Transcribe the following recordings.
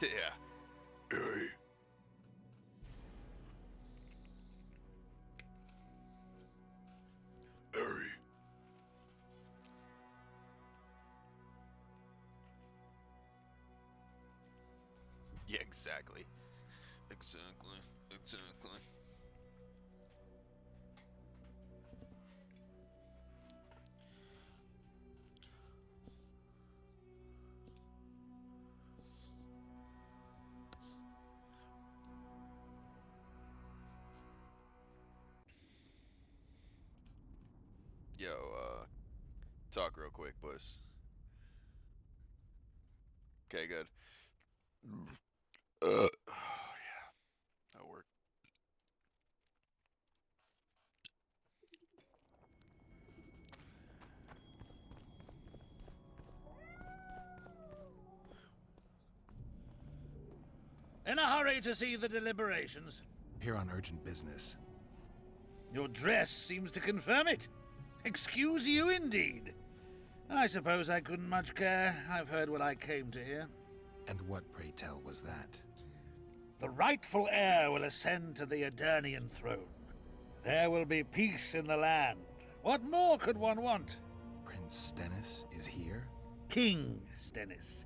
Yeah. Hey. Harry. Yeah, exactly. Exactly. Exactly. Yo, talk real quick, boys. Okay, good. Oh, yeah, that worked. In a hurry to see the deliberations. Here on urgent business. Your dress seems to confirm it. Excuse you indeed. I suppose I couldn't much care. I've heard what I came to hear. And what, pray tell, was that? The rightful heir will ascend to the Aedirnian throne. There will be peace in the land. What more could one want? Prince Stennis is here? King Stennis.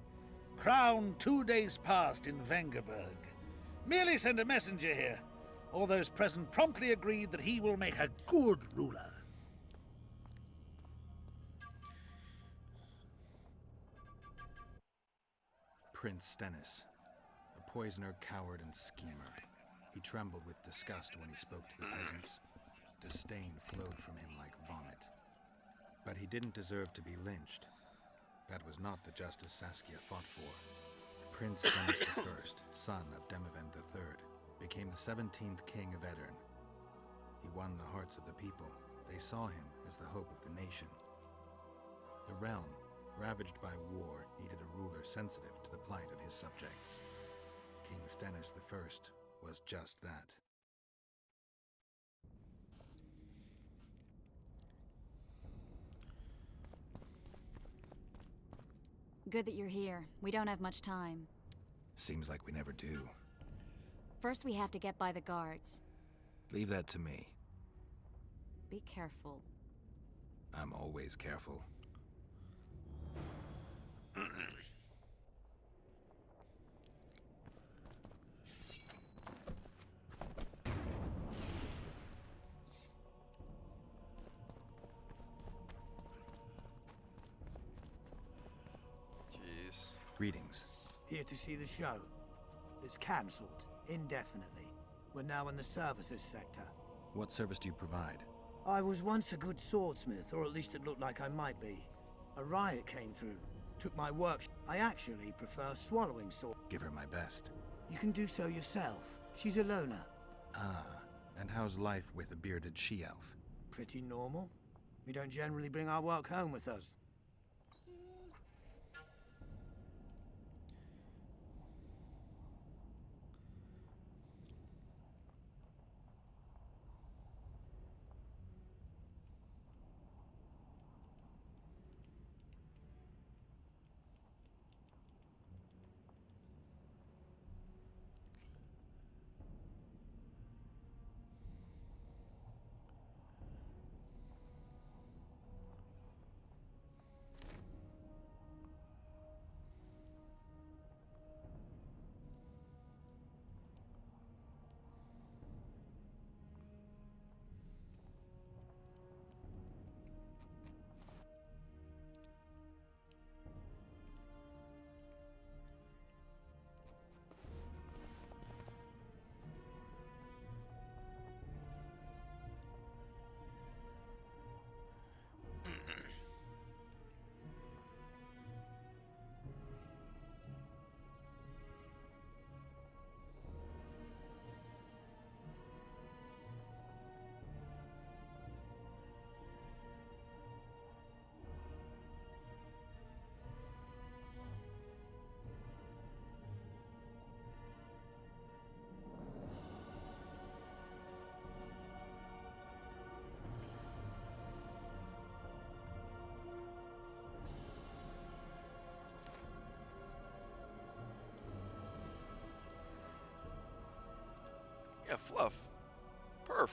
Crowned 2 days past in Vengerberg. Merely send a messenger here. All those present promptly agreed that he will make a good ruler. Prince Stennis. A poisoner, coward, and schemer. He trembled with disgust when he spoke to the peasants. Disdain flowed from him like vomit. But he didn't deserve to be lynched. That was not the justice Saskia fought for. Prince Stennis I, son of Demavend III, became the 17th king of Aedirn. He won the hearts of the people. They saw him as the hope of the nation. The realm, ravaged by war, needed a ruler sensitive to the plight of his subjects. King Stennis I was just that. Good that you're here. We don't have much time. Seems like we never do. First we have to get by the guards. Leave that to me. Be careful. I'm always careful. Jeez. Greetings. Here to see the show. It's cancelled, indefinitely. We're now in the services sector. What service do you provide? I was once a good swordsmith, or at least it looked like I might be. A riot came through, took my work. I actually prefer swallowing sword. Give her my best. You can do so yourself. She's a loner. Ah, and how's life with a bearded she-elf? Pretty normal. We don't generally bring our work home with us. Yeah, fluff. Perf.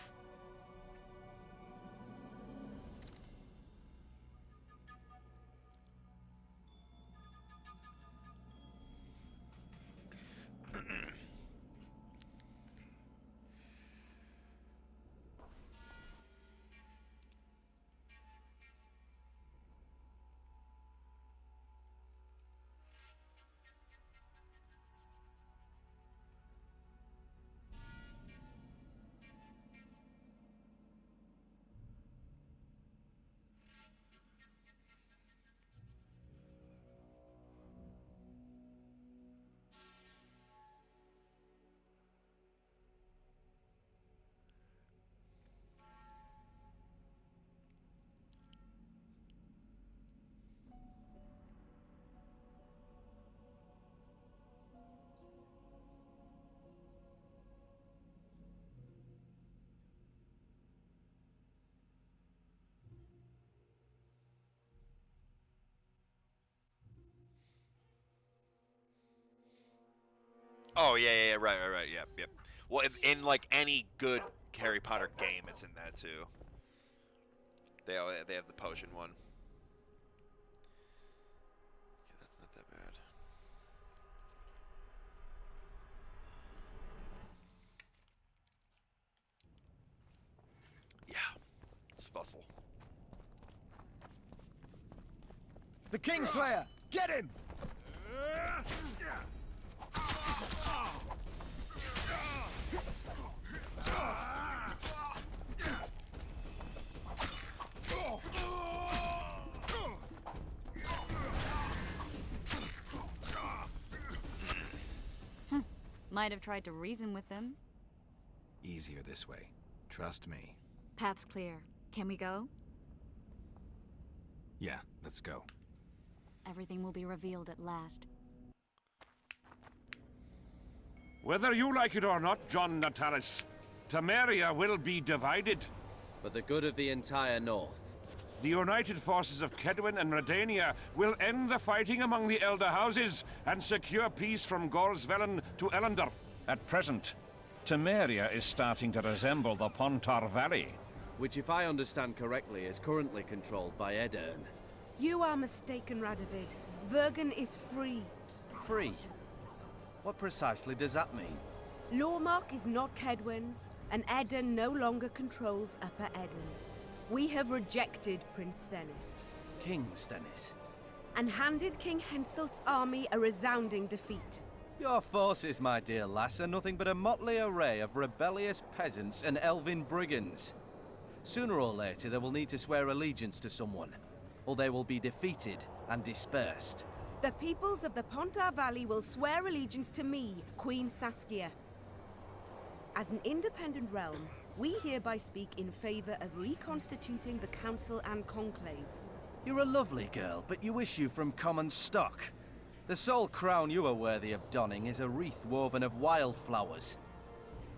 Oh yeah, right, yep. Well, in like any good Harry Potter game, it's in that too. They have the potion one. Okay, that's not that bad. Yeah, it's Fussel. The Kingslayer! Get him! Might have tried to reason with them. Easier this way. Trust me. Path's clear. Can we go? Yeah, let's go. Everything will be revealed at last. Whether you like it or not, John Natalis, Temeria will be divided. For the good of the entire North. The united forces of Kedwen and Redania will end the fighting among the Elder Houses and secure peace from Gorsvelen to Elendor. At present, Temeria is starting to resemble the Pontar Valley. Which, if I understand correctly, is currently controlled by Aedirn. You are mistaken, Radovid. Vergen is free. Free? What precisely does that mean? Lormark is not Kedwen's, and Aedirn no longer controls Upper Aedirn. We have rejected Prince Stennis. King Stennis? And handed King Henselt's army a resounding defeat. Your forces, my dear lass, are nothing but a motley array of rebellious peasants and elven brigands. Sooner or later, they will need to swear allegiance to someone, or they will be defeated and dispersed. The peoples of the Pontar Valley will swear allegiance to me, Queen Saskia. As an independent realm, we hereby speak in favor of reconstituting the Council and Conclave. You're a lovely girl, but you issue from common stock. The sole crown you are worthy of donning is a wreath woven of wildflowers.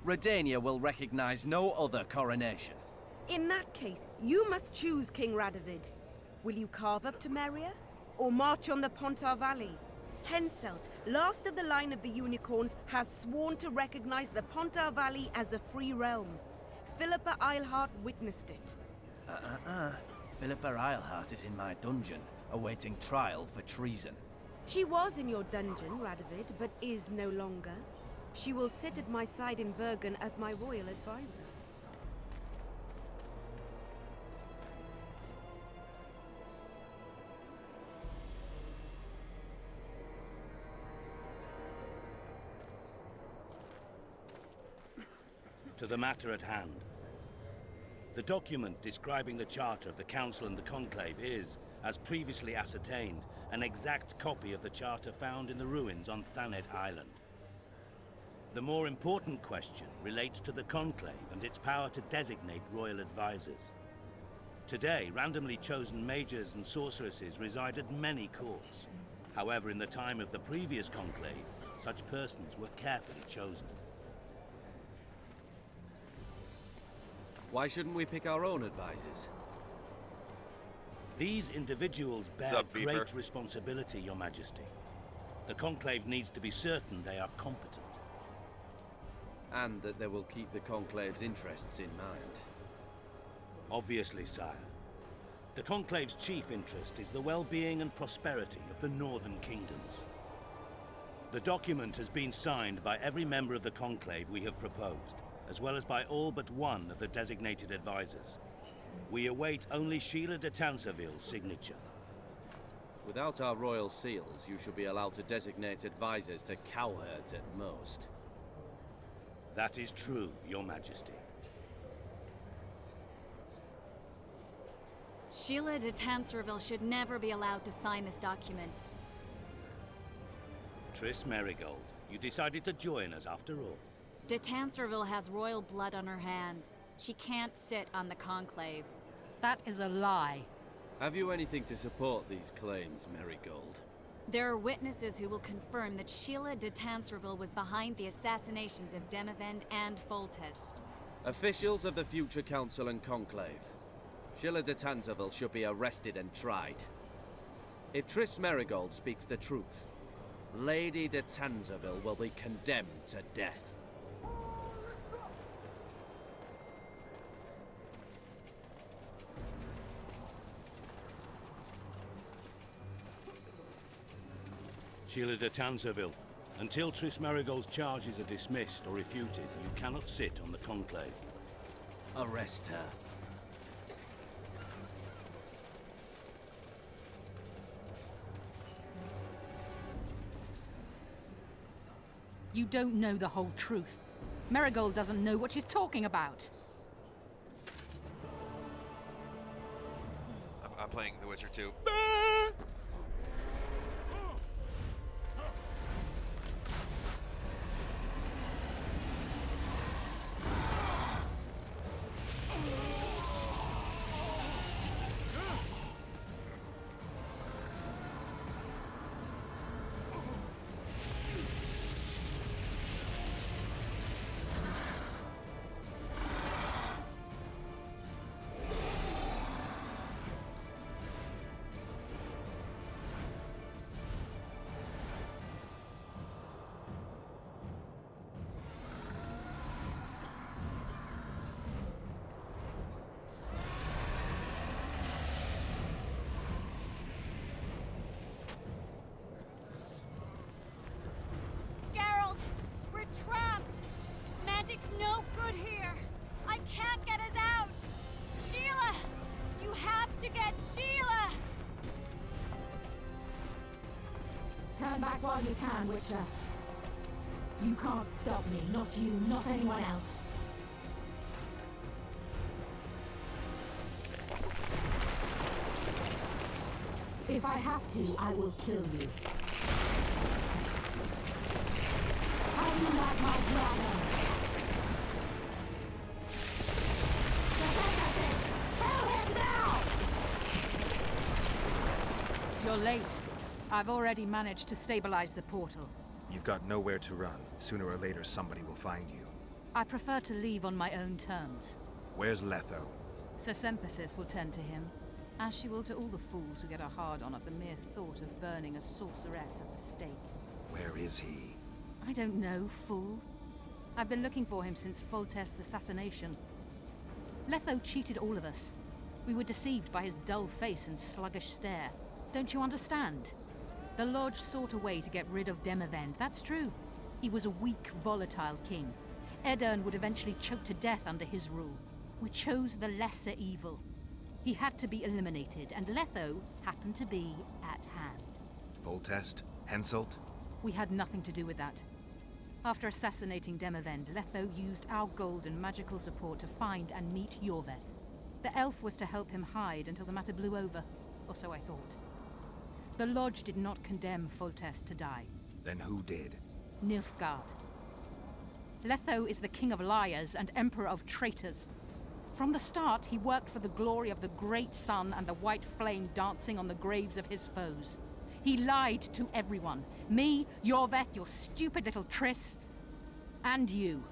Redania will recognize no other coronation. In that case, you must choose, King Radovid. Will you carve up Temeria, or march on the Pontar Valley? Henselt, last of the line of the Unicorns, has sworn to recognize the Pontar Valley as a free realm. Philippa Eilhart witnessed it. Philippa Eilhart is in my dungeon, awaiting trial for treason. She was in your dungeon, Radovid, but is no longer. She will sit at my side in Vergen as my royal advisor. To the matter at hand. The document describing the charter of the Council and the Conclave is, as previously ascertained, an exact copy of the charter found in the ruins on Thanet Island. The more important question relates to the Conclave and its power to designate royal advisors. Today, randomly chosen mages and sorceresses reside at many courts. However, in the time of the previous Conclave, such persons were carefully chosen. Why shouldn't we pick our own advisors? These individuals bear What's up, Beaver? great responsibility, Your Majesty. The Conclave needs to be certain they are competent. and that they will keep the Conclave's interests in mind. Obviously, sire. The Conclave's chief interest is the well-being and prosperity of the Northern Kingdoms. The document has been signed by every member of the Conclave we have proposed, as well as by all but one of the designated advisors. We await only Sheila de Tanserville's signature. Without our royal seals, you should be allowed to designate advisors to cowherds at most. That is true, Your Majesty. Sheila de Tanserville should never be allowed to sign this document. Triss Merigold, you decided to join us after all. De Tanserville has royal blood on her hands. She can't sit on the Conclave. That is a lie. Have you anything to support these claims, Merigold? There are witnesses who will confirm that Sheila de Tanserville was behind the assassinations of Demavend and Foltest. Officials of the future Council and Conclave. Sheila de Tanserville should be arrested and tried. If Triss Merigold speaks the truth, Lady de Tanserville will be condemned to death. Sheila de Tanserville, until Triss Merigold's charges are dismissed or refuted, you cannot sit on the Conclave. Arrest her. You don't know the whole truth. Merigold doesn't know what she's talking about. I'm playing The Witcher 2. Magic's no good here. I can't get us out. Sheila! You have to get Sheila! Stand back while you can, Witcher. You can't stop me. Not you, not anyone else. If I have to, I will kill you. How do you like my dragon? Kill him now! You're late. I've already managed to stabilize the portal. You've got nowhere to run. Sooner or later, somebody will find you. I prefer to leave on my own terms. Where's Letho? Sesemphasis will tend to him, as she will to all the fools who get a hard-on at the mere thought of burning a sorceress at the stake. Where is he? I don't know, fool. I've been looking for him since Foltest's assassination. Letho cheated all of us. We were deceived by his dull face and sluggish stare. Don't you understand? The Lodge sought a way to get rid of Demavend, that's true. He was a weak, volatile king. Aedirn would eventually choke to death under his rule. We chose the lesser evil. He had to be eliminated, and Letho happened to be at hand. Foltest? Henselt? We had nothing to do with that. After assassinating Demavend, Letho used our gold and magical support to find and meet Yorveth. The elf was to help him hide until the matter blew over, or so I thought. The Lodge did not condemn Foltest to die. Then who did? Nilfgaard. Letho is the king of liars and emperor of traitors. From the start, he worked for the glory of the great sun and the white flame dancing on the graves of his foes. He lied to everyone. Me, Yorveth, your stupid little Triss, and you.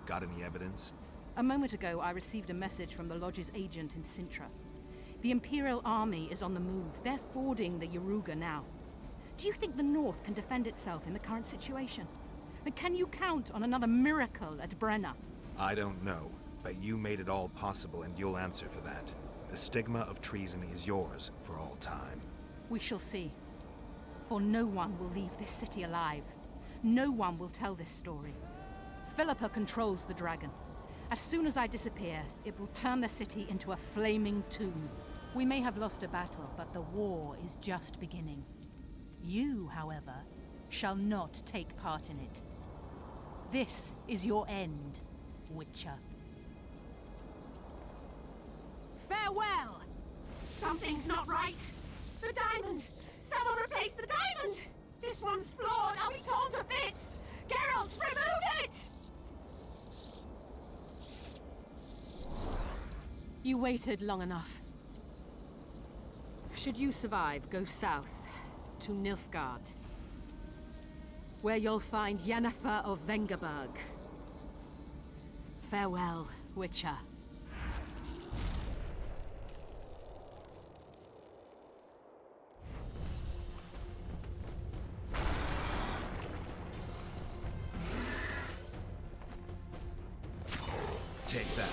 Got any evidence? A moment ago, I received a message from the Lodge's agent in Sintra. The Imperial Army is on the move. They're fording the Yaruga now. Do you think the North can defend itself in the current situation? And can you count on another miracle at Brenna? I don't know, but you made it all possible and you'll answer for that. The stigma of treason is yours for all time. We shall see. For no one will leave this city alive. No one will tell this story. Philippa controls the dragon. As soon as I disappear, it will turn the city into a flaming tomb. We may have lost a battle, but the war is just beginning. You, however, shall not take part in it. This is your end, Witcher. Farewell! Something's not right. The diamond! Someone replace the diamond! This one's flawed. I'll be torn to bits. Geralt, remove it! You waited long enough. Should you survive, go south to Nilfgaard, where you'll find Yennefer of Vengerberg. Farewell, Witcher. Take that.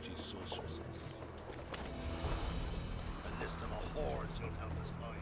witches, sorceresses. A list of the hordes you'll help us find.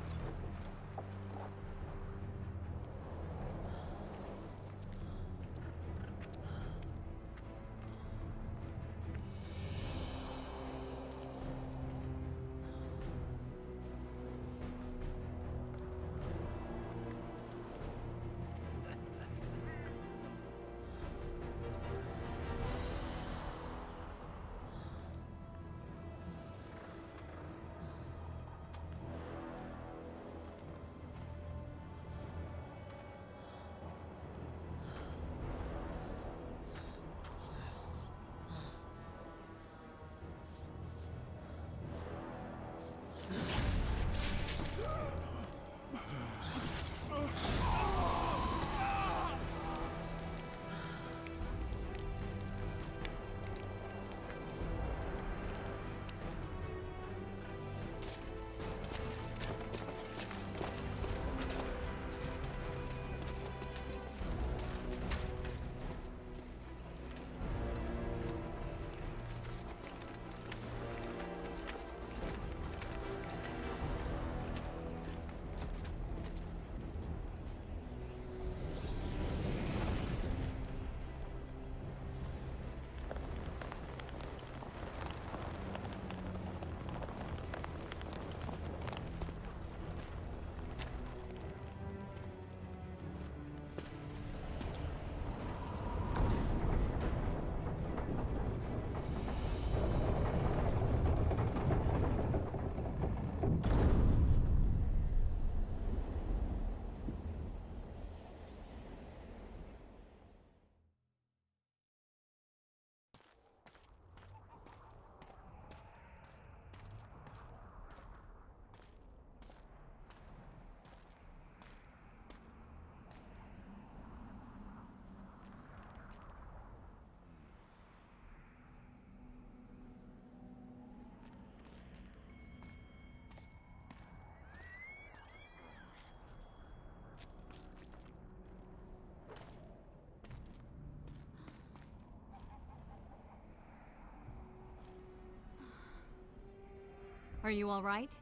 Are you all right?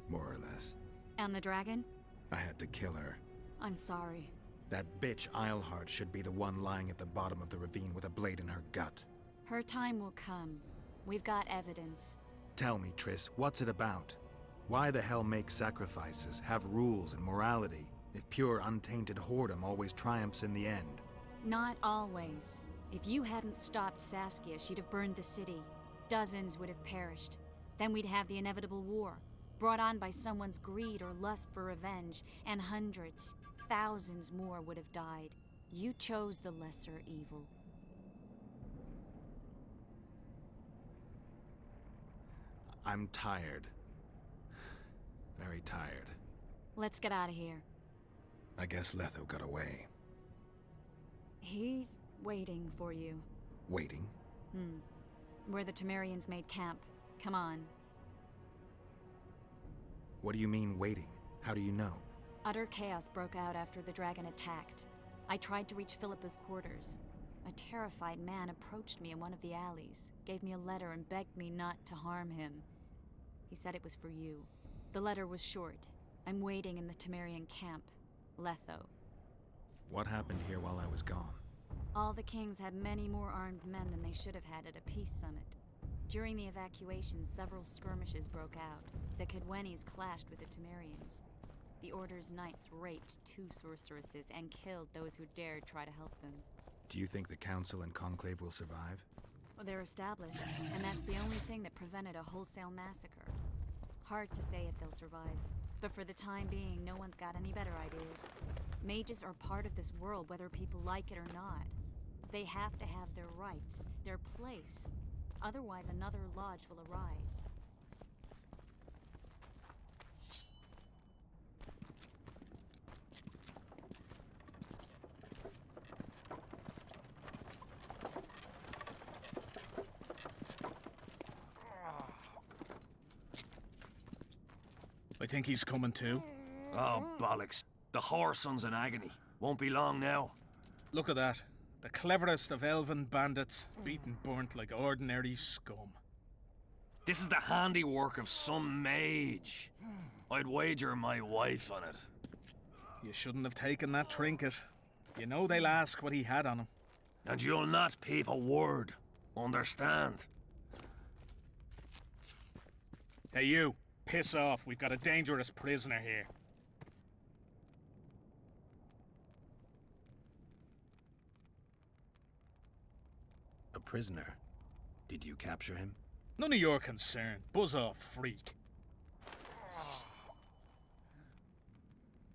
More or less. And the dragon? I had to kill her. I'm sorry. That bitch Eilhart should be the one lying at the bottom of the ravine with a blade in her gut. Her time will come. We've got evidence. Tell me, Triss, what's it about? Why the hell make sacrifices, have rules and morality, if pure, untainted whoredom always triumphs in the end? Not always. If you hadn't stopped Saskia, she'd have burned the city. Dozens would have perished. Then we'd have the inevitable war, brought on by someone's greed or lust for revenge, and hundreds, thousands more would have died. You chose the lesser evil. I'm tired. Very tired. Let's get out of here. I guess Letho got away. He's waiting for you. Waiting? Where the Temerians made camp. Come on. What do you mean, waiting? How do you know? Utter chaos broke out after the dragon attacked. I tried to reach Philippa's quarters. A terrified man approached me in one of the alleys, gave me a letter and begged me not to harm him. He said it was for you. The letter was short. I'm waiting in the Temerian camp. Letho. What happened here while I was gone? All the kings had many more armed men than they should have had at a peace summit. During the evacuation, several skirmishes broke out. The Kedwenis clashed with the Temerians. The Order's knights raped 2 sorceresses and killed those who dared try to help them. Do you think the Council and Conclave will survive? Well, they're established, and that's the only thing that prevented a wholesale massacre. Hard to say if they'll survive, but for the time being, no one's got any better ideas. Mages are part of this world, whether people like it or not. They have to have their rights, their place. Otherwise, another lodge will arise. I think he's coming too. Oh, bollocks. The Whoreson's in agony. Won't be long now. Look at that. The cleverest of elven bandits, beaten burnt like ordinary scum. This is the handiwork of some mage. I'd wager my wife on it. You shouldn't have taken that trinket. You know they'll ask what he had on him. And you'll not peep a word. Understand? Hey you, piss off. We've got a dangerous prisoner here. A prisoner? Did you capture him? None of your concern. Buzz off, freak.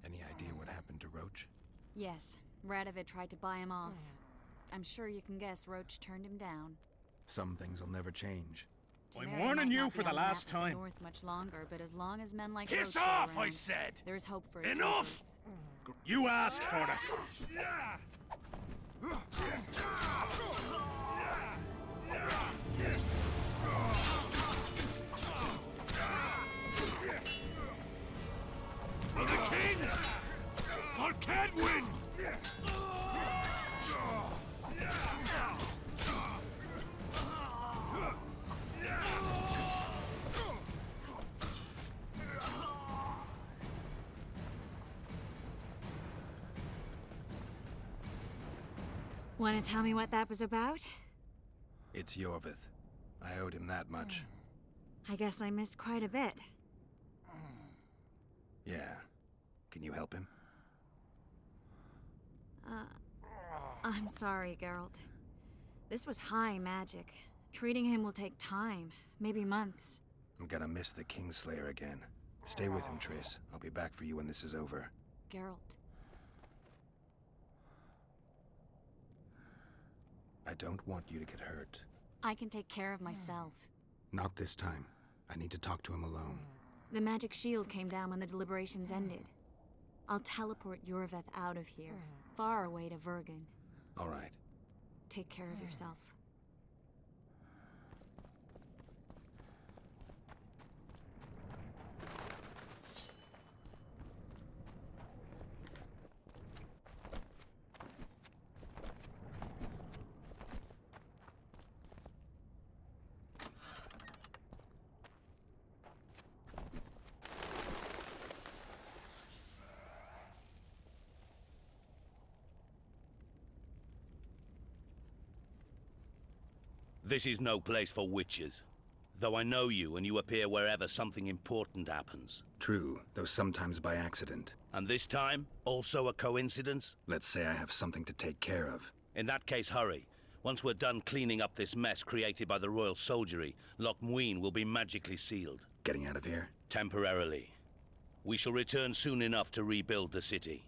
Any idea what happened to Roach? Yes, Radovid tried to buy him off. I'm sure you can guess Roach turned him down. Some things will never change. I'm Temeria warning might you not for be the on last map of the time. North much longer, but as long as men like Piss Roach are off, I around, said! there's hope for his Enough! rebirth. You asked for it. For the king! For Cadwyn! Want to tell me what that was about? It's Yorvith. I owed him that much. I guess I missed quite a bit. Yeah. Can you help him? I'm sorry, Geralt. This was high magic. Treating him will take time, maybe months. I'm gonna miss the Kingslayer again. Stay with him, Triss. I'll be back for you when this is over. Geralt. I don't want you to get hurt. I can take care of myself. Not this time. I need to talk to him alone. The magic shield came down when the deliberations ended. I'll teleport Yorveth out of here, far away to Vergen. All right. Take care of yourself. This is no place for witches. Though I know you and you appear wherever something important happens. True, though sometimes by accident. And this time, also a coincidence? Let's say I have something to take care of. In that case, hurry. Once we're done cleaning up this mess created by the royal soldiery, Loch Muin will be magically sealed. Getting out of here? Temporarily. We shall return soon enough to rebuild the city.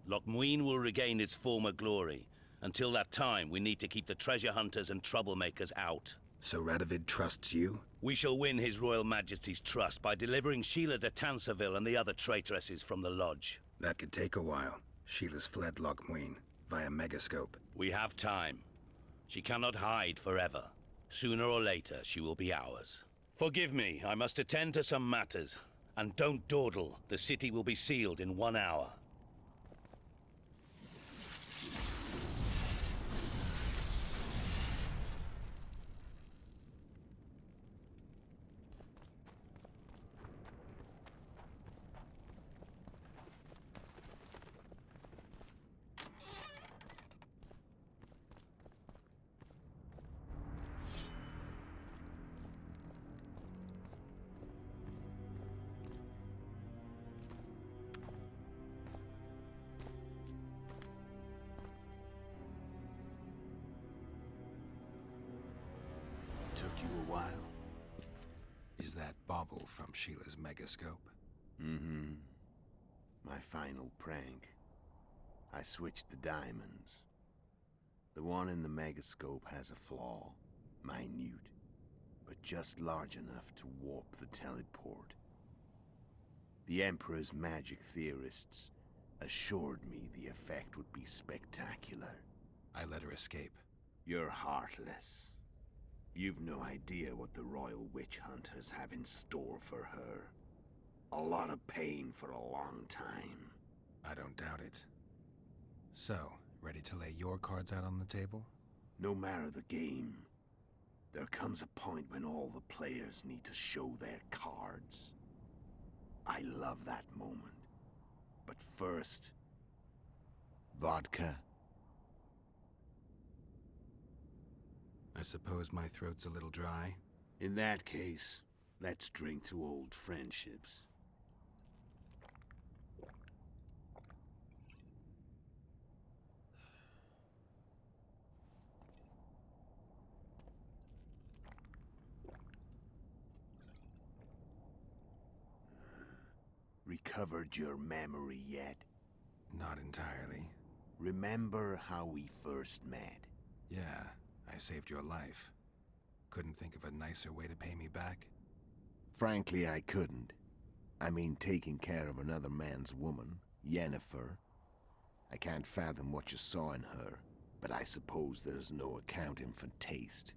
Loch Muin will regain its former glory. Until that time, we need to keep the treasure hunters and troublemakers out. So Radovid trusts you? We shall win His Royal Majesty's trust by delivering Sheila de Tansarville and the other traitresses from the lodge. That could take a while. Sheila's fled Loch Muin via Megascope. We have time. She cannot hide forever. Sooner or later, she will be ours. Forgive me, I must attend to some matters. And don't dawdle. The city will be sealed in 1 hour. Took you a while. Is that bauble from Sheila's Megascope? Mm-hmm. My final prank. I switched the diamonds. The one in the Megascope has a flaw. Minute. But just large enough to warp the teleport. The Emperor's magic theorists assured me the effect would be spectacular. I let her escape. You're heartless. You've no idea what the Royal Witch Hunters have in store for her. A lot of pain for a long time. I don't doubt it. So, Ready to lay your cards out on the table? No matter the game, there comes a point when all the players need to show their cards. I love that moment. But first... vodka? I suppose my throat's a little dry. In that case, let's drink to old friendships. Recovered your memory yet? Not entirely. Remember how we first met? Yeah, I saved your life. Couldn't think of a nicer way to pay me back? Frankly, I couldn't. I mean, taking care of another man's woman, Yennefer. I can't fathom what you saw in her, but I suppose there's no accounting for taste.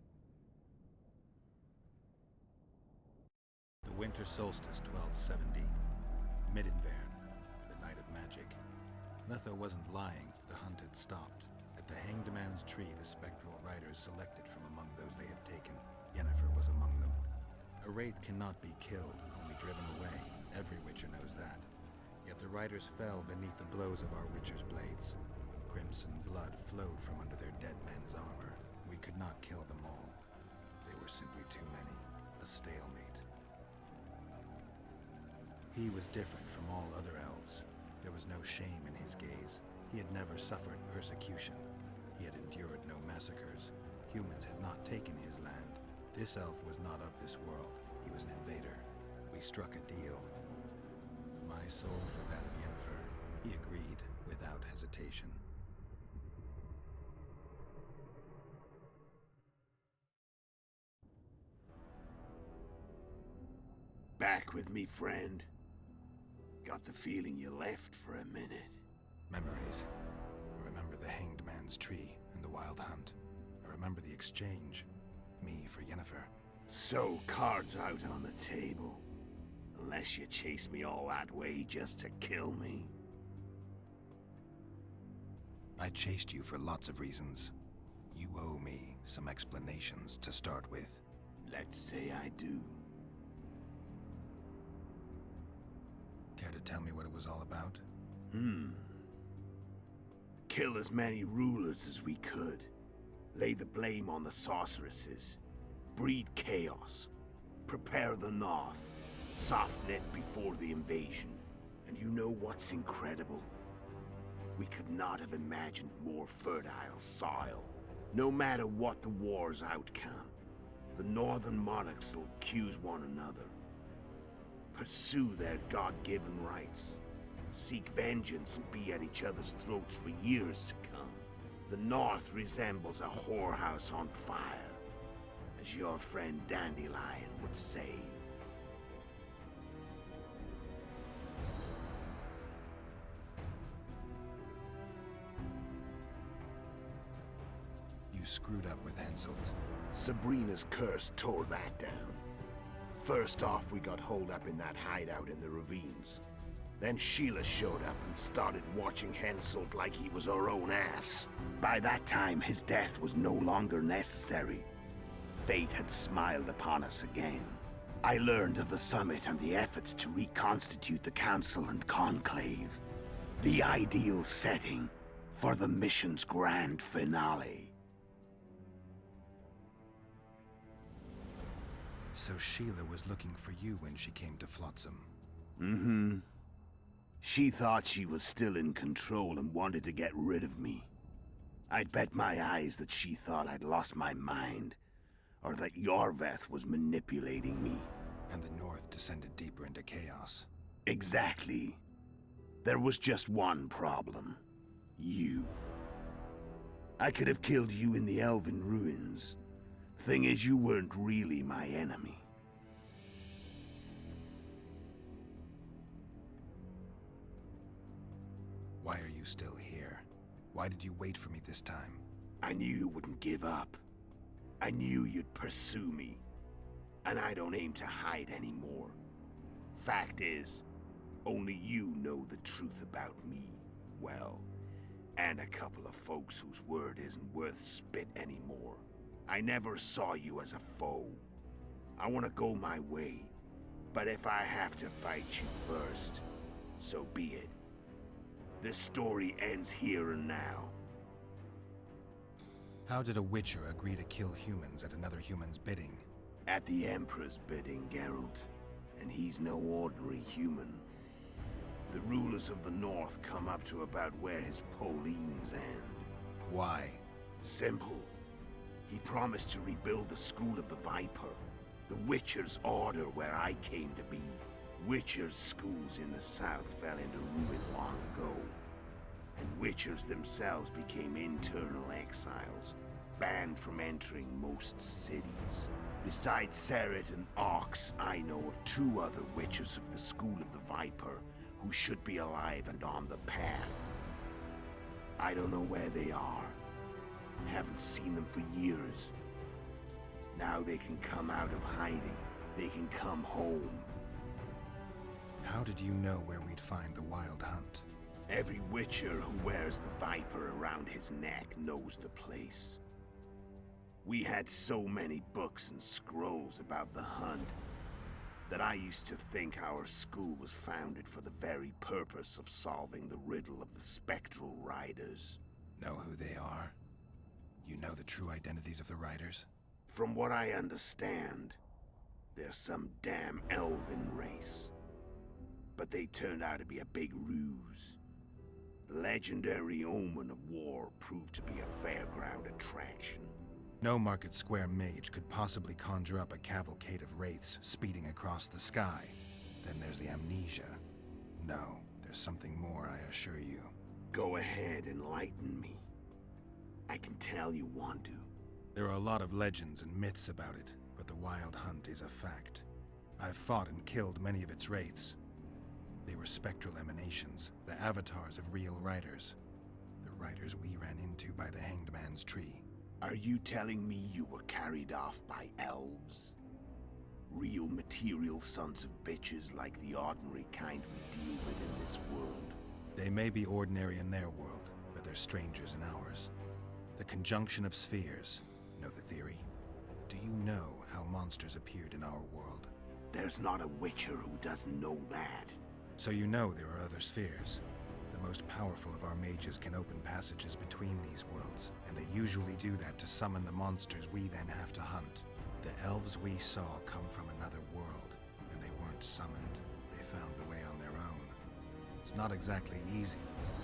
The winter solstice, 1270. Midinvern, the night of magic. Letho wasn't lying, the hunt had stopped. At the Hanged Man's Tree, the spectral riders selected from among those they had taken. Yennefer was among them. A wraith cannot be killed, only driven away. Every witcher knows that. Yet the riders fell beneath the blows of our witcher's blades. Crimson blood flowed from under their dead men's armor. We could not kill them all. They were simply too many. A stalemate. He was different from all other elves. There was no shame in his gaze. He had never suffered persecution. He had endured no massacres. Humans had not taken his land. This elf was not of this world. He was an invader. We struck a deal. My soul for that of Yennefer. He agreed without hesitation. Back with me, friend. Got the feeling you left for a minute. Memories. I remember the Hanged Man's Tree and the Wild Hunt. I remember the exchange. Me for Yennefer. So, cards out on the table. Unless you chase me all that way just to kill me. I chased you for lots of reasons. You owe me some explanations to start with. Let's say I do. Care to tell me what it was all about? Kill as many rulers as we could. Lay the blame on the sorceresses. Breed chaos. Prepare the North. Soft net before the invasion. And you know what's incredible? We could not have imagined more fertile soil. No matter what the war's outcome, the northern monarchs will accuse one another. Pursue their God-given rights. Seek vengeance and be at each other's throats for years to come. The North resembles a whorehouse on fire, as your friend Dandelion would say. You screwed up with Henselt. Sabrina's curse tore that down. First off, we got holed up in that hideout in the ravines. Then Sheila showed up and started watching Henselt like he was her own ass. By that time, his death was no longer necessary. Fate had smiled upon us again. I learned of the summit and the efforts to reconstitute the Council and Conclave. The ideal setting for the mission's grand finale. So Sheila was looking for you when she came to Flotsam. Mm-hmm. She thought she was still in control and wanted to get rid of me. I'd bet my eyes that she thought I'd lost my mind, or that Yorveth was manipulating me. And the North descended deeper into chaos. Exactly. There was just one problem. You. I could have killed you in the Elven ruins. Thing is, you weren't really my enemy. Why are you still here? Why did you wait for me this time? I knew you wouldn't give up. I knew you'd pursue me. And I don't aim to hide anymore. Fact is, only you know the truth about me. Well, And a couple of folks whose word isn't worth spit anymore. I never saw you as a foe. I want to go my way. But if I have to fight you first, so be it. This story ends here and now. How did a Witcher agree to kill humans at another human's bidding? At the Emperor's bidding, Geralt. And he's no ordinary human. The rulers of the North come up to about where his Pauline's end. Why? Simple. He promised to rebuild the School of the Viper. The Witcher's order where I came to be. Witcher's schools in the south fell into ruin long ago. And Witchers themselves became internal exiles, banned from entering most cities. Besides Seret and Ox, I know of 2 other Witchers of the School of the Viper who should be alive and on the path. I don't know where they are. Haven't seen them for years. Now they can come out of hiding. They can come home. How did you know where we'd find the Wild Hunt? Every Witcher who wears the Viper around his neck knows the place. We had so many books and scrolls about the hunt that I used to think our school was founded for the very purpose of solving the riddle of the Spectral Riders. Know who they are? You know the true identities of the Riders? From what I understand, they're some damn elven race. But they turned out to be a big ruse. The legendary Omen of War proved to be a fairground attraction. No Market Square mage could possibly conjure up a cavalcade of wraiths speeding across the sky. Then there's the amnesia. No, there's something more, I assure you. Go ahead, enlighten me. I can tell you want to. There are a lot of legends and myths about it, but the Wild Hunt is a fact. I've fought and killed many of its wraiths. They were spectral emanations, the avatars of real riders. The riders we ran into by the Hanged Man's Tree. Are you telling me you were carried off by elves? Real material sons of bitches like the ordinary kind we deal with in this world? They may be ordinary in their world, but they're strangers in ours. The conjunction of spheres. Know the theory? Do you know how monsters appeared in our world? There's not a Witcher who doesn't know that. So you know there are other spheres. The most powerful of our mages can open passages between these worlds, and they usually do that to summon the monsters we then have to hunt. The elves we saw come from another world, and they weren't summoned. They found the way on their own. It's not exactly easy,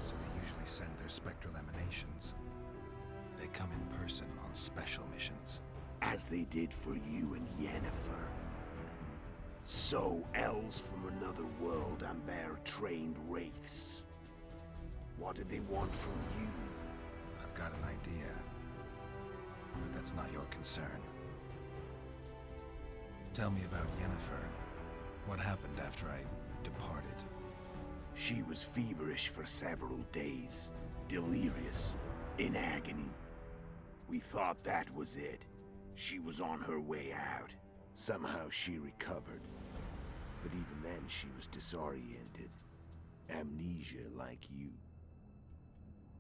so they usually send their spectral emanations. They come in person on special missions. As they did for you and Yennefer. So, elves from another world and their trained wraiths. What do they want from you? I've got an idea, but that's not your concern. Tell me about Yennefer. What happened after I departed? She was feverish for several days, delirious, in agony. We thought that was it. She was on her way out. Somehow she recovered. But even then she was disoriented. Amnesia like you.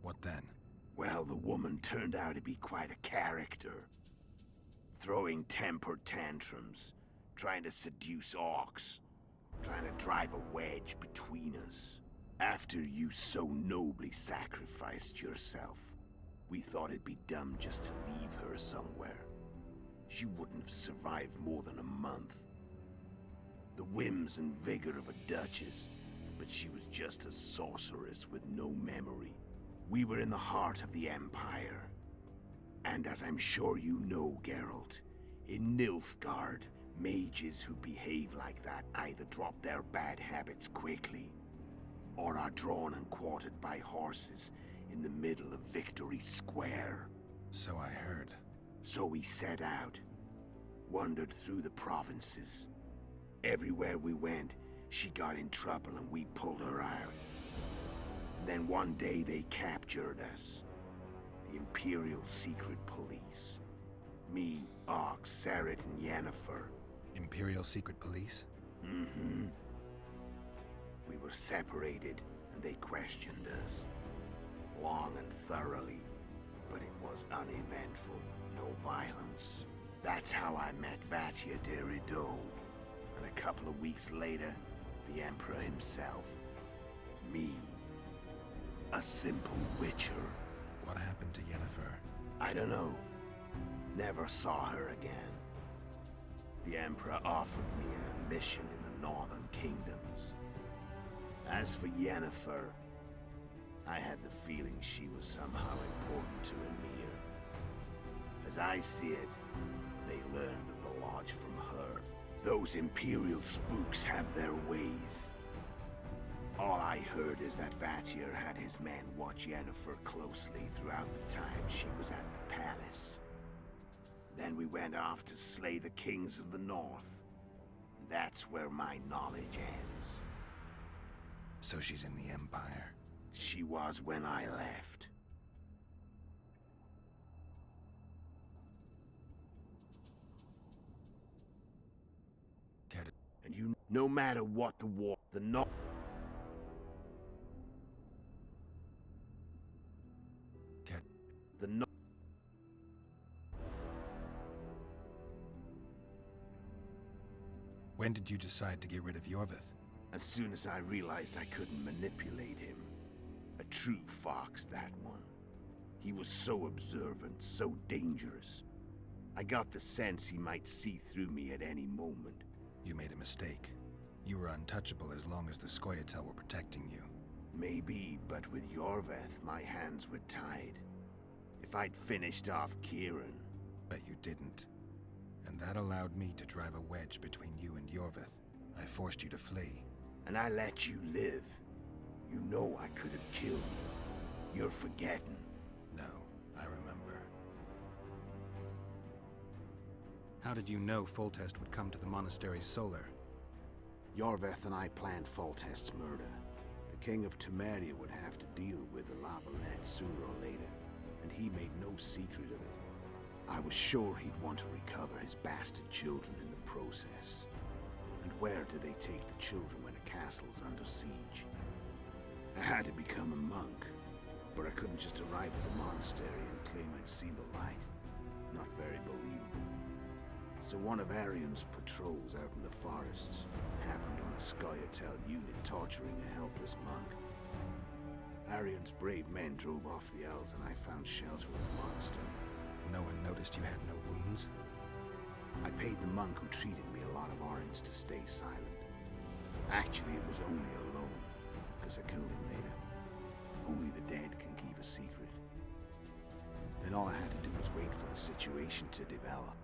What then? Well, the woman turned out to be quite a character. Throwing temper tantrums, trying to seduce orcs, trying to drive a wedge between us. After you so nobly sacrificed yourself, we thought it'd be dumb just to leave her somewhere. She wouldn't have survived more than a month. The whims and vigor of a duchess, but she was just a sorceress with no memory. We were in the heart of the Empire. And as I'm sure you know, Geralt, in Nilfgaard, mages who behave like that either drop their bad habits quickly, or are drawn and quartered by horses in the middle of Victory Square. So I heard. So we set out, wandered through the provinces. Everywhere we went, she got in trouble and we pulled her out. And then one day they captured us. The Imperial Secret Police. Me, Ox, Seret, and Yennefer. Imperial Secret Police? Mm-hmm. We were separated, and they questioned us. long and thoroughly, but it was uneventful, no violence. That's how I met Vatia de Rideau, and a couple of weeks later, the Emperor himself. Me. A simple witcher. What happened to Yennefer? I don't know. Never saw her again. The Emperor offered me a mission in the Northern Kingdoms. As for Yennefer, I had the feeling she was somehow important to Emir. As I see it, they learned of the Lodge from her. Those Imperial spooks have their ways. All I heard is that Vatir had his men watch Yennefer closely throughout the time she was at the palace. Then we went off to slay the kings of the north. That's where my knowledge ends. So she's in the Empire? She was when I left. And you, no matter what the war, the North. The North. When did you decide to get rid of Yorvith? As soon as I realized I couldn't manipulate him. A true fox, that one. He was so observant, so dangerous. I got the sense he might see through me at any moment. You made a mistake. You were untouchable as long as the Scoia'tael were protecting you. Maybe, but with Yorveth, my hands were tied. If I'd finished off Kieran... But you didn't. And that allowed me to drive a wedge between you and Yorvith. I forced you to flee. And I let you live. You know I could have killed you. You're forgetting. No, I remember. How did you know Foltest would come to the monastery's solar? Yorveth and I planned Foltest's murder. The King of Temeria would have to deal with the Lavalette sooner or later, and he made no secret of it. I was sure he'd want to recover his bastard children in the process. And where do they take the children when a castle's under siege? I had to become a monk, but I couldn't just arrive at the monastery and claim I'd seen the light. Not very believable. So one of Arian's patrols out in the forests happened on a Scoia'tael unit torturing a helpless monk. Arian's brave men drove off the elves and I found shelter in the monastery. No one noticed you had no wounds? I paid the monk who treated me a lot of orange to stay silent. Actually, it was only a loan, because I killed him later. Only the dead can keep a secret. Then all I had to do was wait for the situation to develop.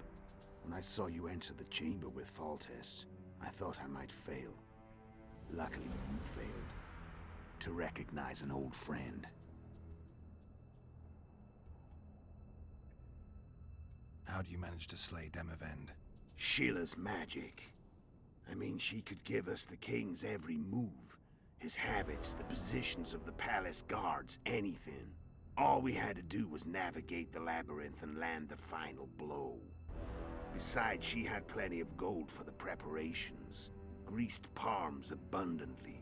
When I saw you enter the chamber with Foltest, I thought I might fail. Luckily, you failed. To recognize an old friend. How do you manage to slay Demavend? Sheila's magic. I mean, she could give us the king's every move. His habits, the positions of the palace guards, anything. All we had to do was navigate the labyrinth and land the final blow. Besides, she had plenty of gold for the preparations. Greased palms abundantly.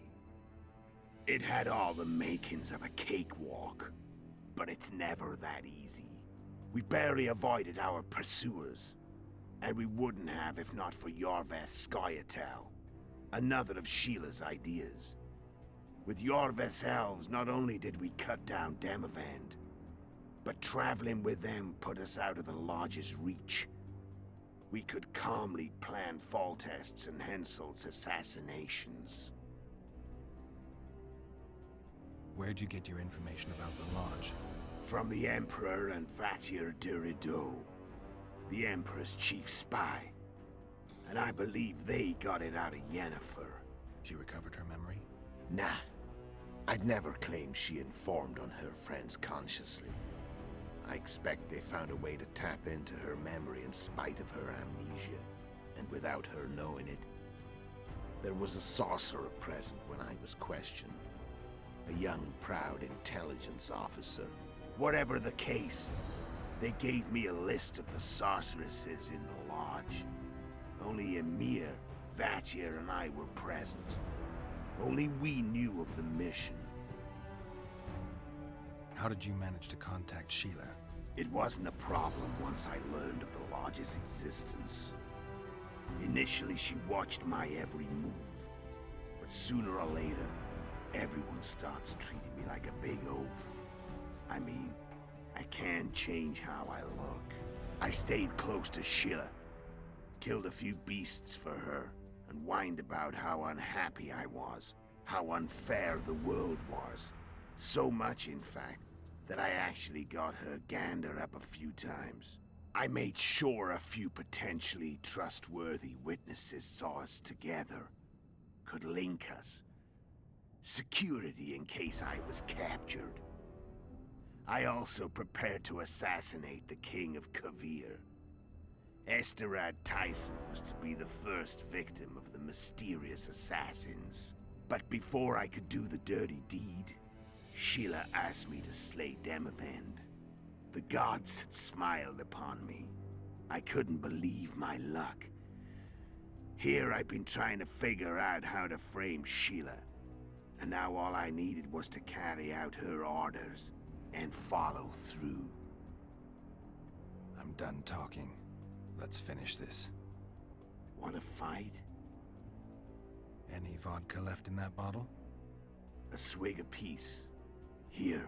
It had all the makings of a cakewalk. But it's never that easy. We barely avoided our pursuers. And we wouldn't have if not for Yorveth Scoia'tael. Another of Sheila's ideas. With Yorveth's elves, not only did we cut down Demavend, but traveling with them put us out of the Lodge's reach. We could calmly plan Foltest's and Hensel's assassinations. Where'd you get your information about the Lodge? From the Emperor and Vatir de Rideau, the Emperor's chief spy. And I believe they got it out of Yennefer. She recovered her memory? Nah. I'd never claim she informed on her friends consciously. I expect they found a way to tap into her memory in spite of her amnesia, and without her knowing it. There was a sorcerer present when I was questioned. A young, proud intelligence officer. Whatever the case, they gave me a list of the sorceresses in the lodge. Only Emir, Vatir, and I were present. Only we knew of the mission. How did you manage to contact Sheila? It wasn't a problem once I learned of the Lodge's existence. Initially, she watched my every move. But sooner or later, everyone starts treating me like a big oaf. I mean, I can't change how I look. I stayed close to Sheila, killed a few beasts for her, and whined about how unhappy I was, how unfair the world was. So much, in fact, that I actually got her gander up a few times. I made sure a few potentially trustworthy witnesses saw us together, could link us. Security in case I was captured. I also prepared to assassinate the King of Kavir. Esterad Tyson was to be the first victim of the mysterious assassins. But before I could do the dirty deed, Sheila asked me to slay Demavend. The gods had smiled upon me. I couldn't believe my luck. Here I've been trying to figure out how to frame Sheila, and now all I needed was to carry out her orders and follow through. I'm done talking. Let's finish this. Want to fight? Any vodka left in that bottle? A swig apiece. Here.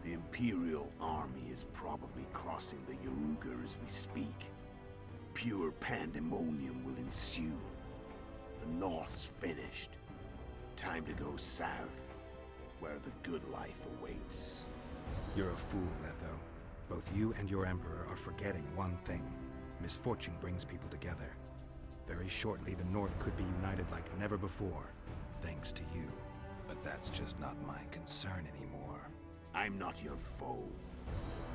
The Imperial Army is probably crossing the Yaruga as we speak. Pure pandemonium will ensue. The North's finished. Time to go south, where the good life awaits. You're a fool, Letho. Both you and your Emperor are forgetting one thing. Misfortune brings people together. Very shortly, the North could be united like never before, thanks to you. But that's just not my concern anymore. I'm not your foe.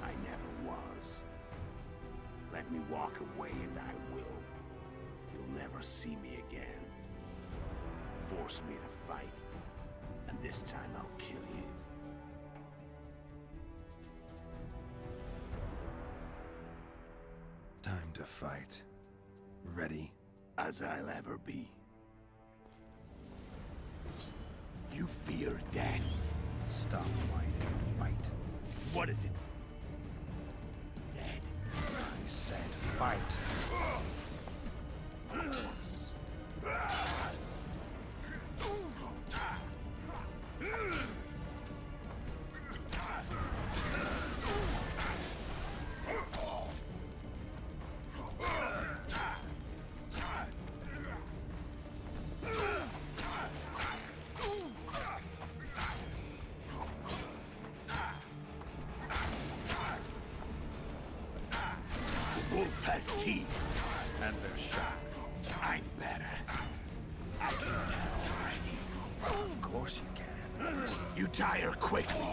I never was. Let me walk away and I will. You'll never see me again. Force me to fight, and this time I'll kill you. Time to fight. Ready? As I'll ever be. You fear death. Stop whining and fight. What is it? Dead. I said fight. Wolf has teeth, and they're sharp. I'm better. I can tell already. Of course you can. You tire quickly.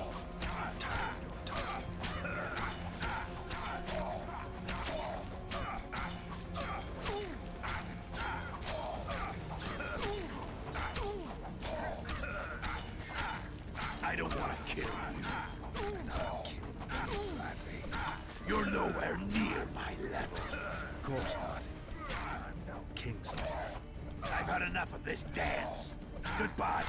I don't want to kill you. And I'll kill you gladly. You're nowhere near my level. Of course not. I'm no Kingslayer. I've had enough of this dance. Goodbye.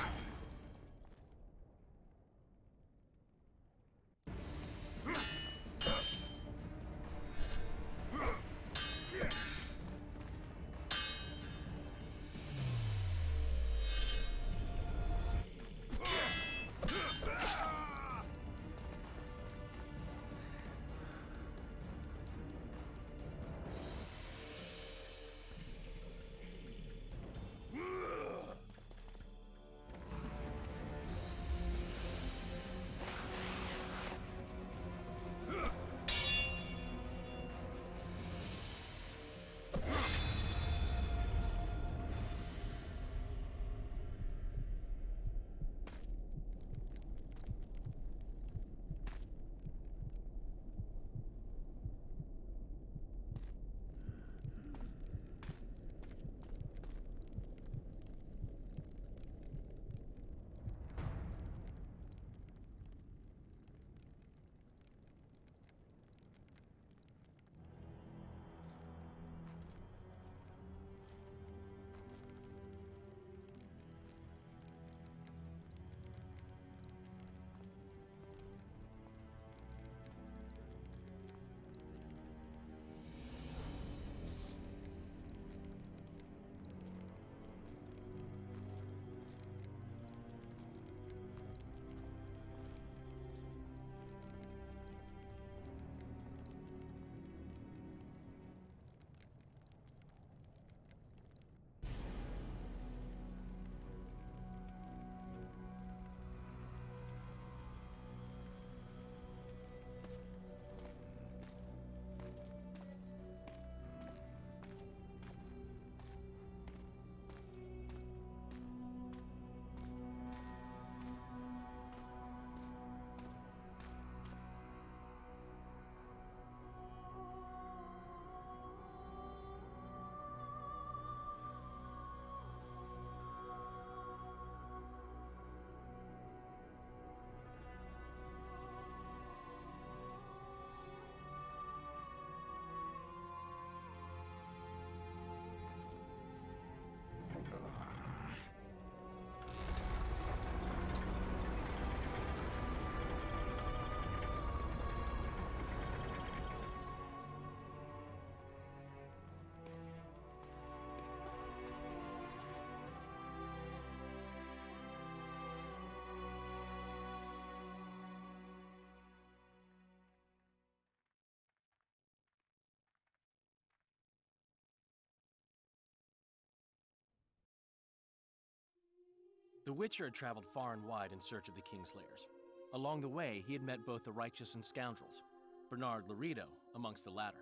The Witcher had traveled far and wide in search of the Kingslayers. Along the way, he had met both the righteous and scoundrels, Bernard Laredo amongst the latter.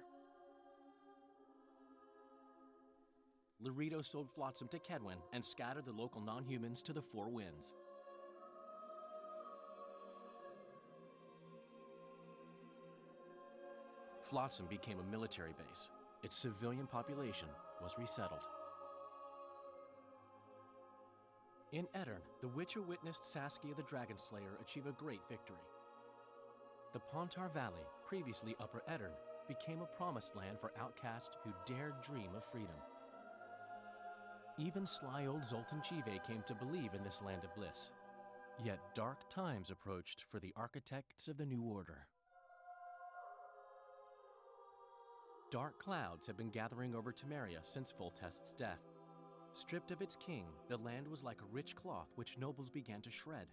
Laredo sold Flotsam to Kedwin and scattered the local non-humans to the four winds. Flotsam became a military base. Its civilian population was resettled. In Edirn, the Witcher witnessed Saskia the Dragonslayer achieve a great victory. The Pontar Valley, previously Upper Edirn, became a promised land for outcasts who dared dream of freedom. Even sly old Zoltan Chive came to believe in this land of bliss. Yet dark times approached for the architects of the New Order. Dark clouds had been gathering over Temeria since Foltest's death. Stripped of its king, the land was like a rich cloth which nobles began to shred.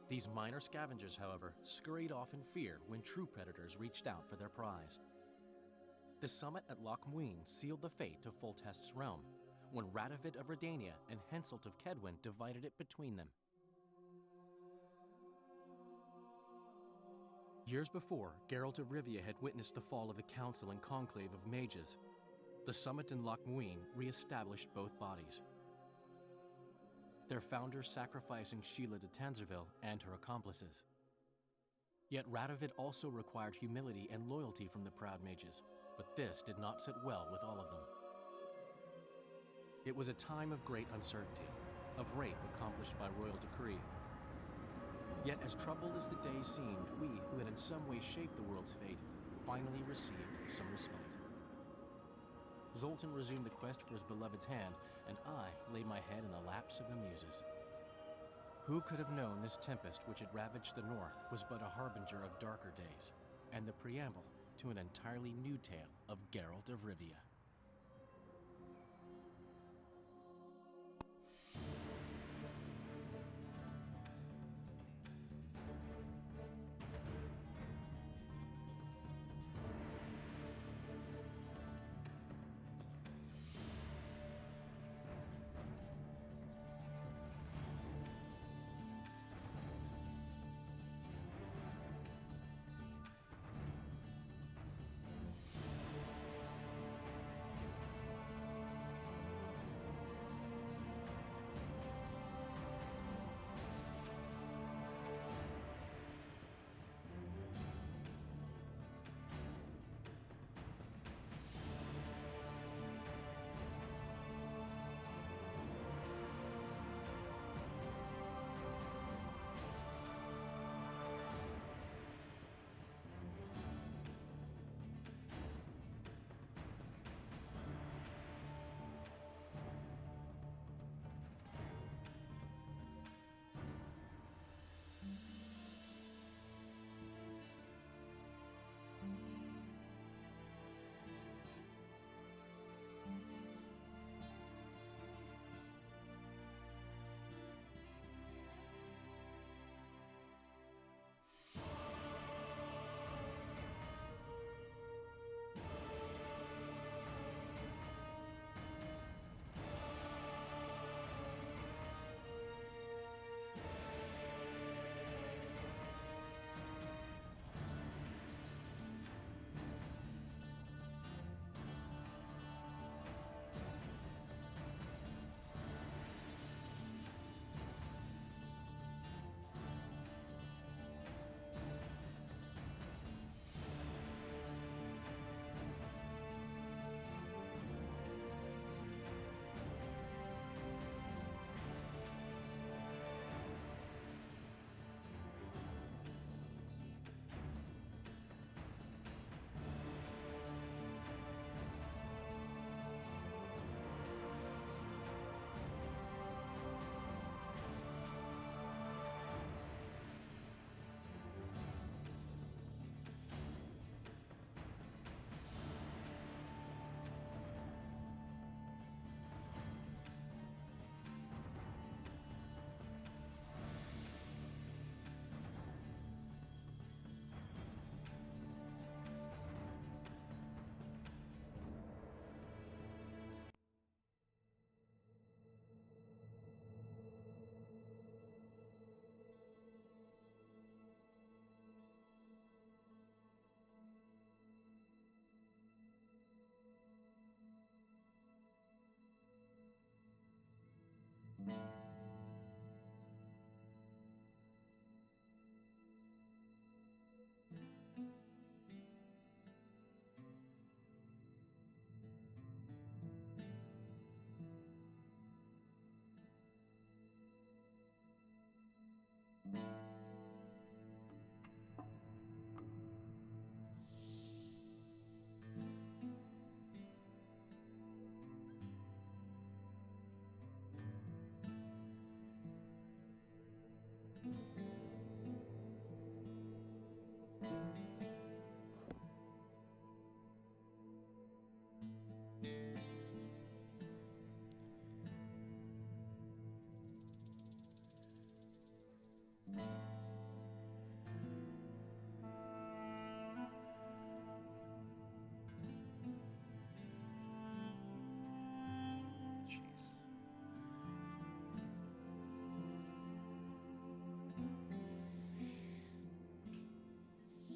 These minor scavengers, however, scurried off in fear when true predators reached out for their prize. The summit at Loch Muin sealed the fate of Foltest's realm, when Radovid of Redania and Henselt of Kedwin divided it between them. Years before, Geralt of Rivia had witnessed the fall of the Council and Conclave of Mages. The summit in Loch Muin re-established both bodies, their founders sacrificing Sheila de Tanzerville and her accomplices. Yet Radovid also required humility and loyalty from the proud mages, but this did not sit well with all of them. It was a time of great uncertainty, of rape accomplished by royal decree. Yet as troubled as the days seemed, we, who had in some way shaped the world's fate, finally received some respite. Zoltan resumed the quest for his beloved's hand, and I laid my head in the laps of the muses. Who could have known this tempest which had ravaged the north was but a harbinger of darker days, and the preamble to an entirely new tale of Geralt of Rivia.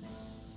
Jeez.